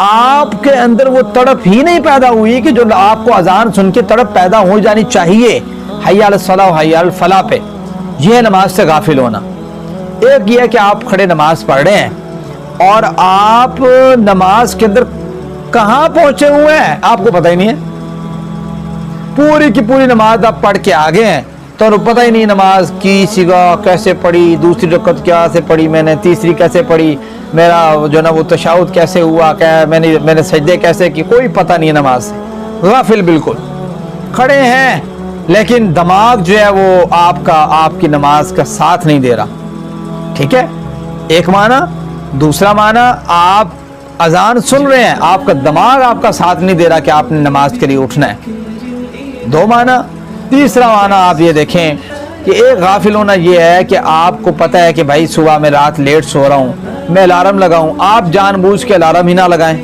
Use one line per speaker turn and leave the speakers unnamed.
آپ کے اندر وہ تڑپ ہی نہیں پیدا ہوئی کہ جو آپ کو اذان سن کے تڑپ پیدا ہو جانی چاہیے حی علی الصلاۃ حی علی الفلاح پہ، یہ ہے نماز سے غافل ہونا۔ ایک یہ ہے کہ آپ کھڑے نماز پڑھ رہے ہیں اور آپ نماز کے اندر کہاں پہنچے ہوئے ہیں آپ کو پتہ ہی نہیں ہے، پوری کی پوری نماز آپ پڑھ کے آگے ہیں تو پتہ ہی نہیں نماز کی سیگا کیسے پڑھی، دوسری رکعت کیسے پڑھی میں نے، تیسری کیسے پڑھی، میرا جو نا وہ تشہد کیسے ہوا، میں نے سجدے کیسے کی، کوئی پتہ نہیں ہے نماز سے، غافل بالکل کھڑے ہیں لیکن دماغ جو ہے وہ آپ کی نماز کا ساتھ نہیں دے رہا۔ ٹھیک ہے، ایک معنی۔ دوسرا معنی، آپ اذان سن رہے ہیں، آپ کا دماغ آپ کا ساتھ نہیں دے رہا کہ آپ نے نماز کے لیے اٹھنا ہے، دو معنی۔ تیسرا معنی آپ یہ دیکھیں کہ ایک غافل ہونا یہ ہے کہ آپ کو پتہ ہے کہ بھائی صبح میں رات لیٹ سو رہا ہوں، میں الارم لگاؤں، آپ جان بوجھ کے الارم ہی نہ لگائیں۔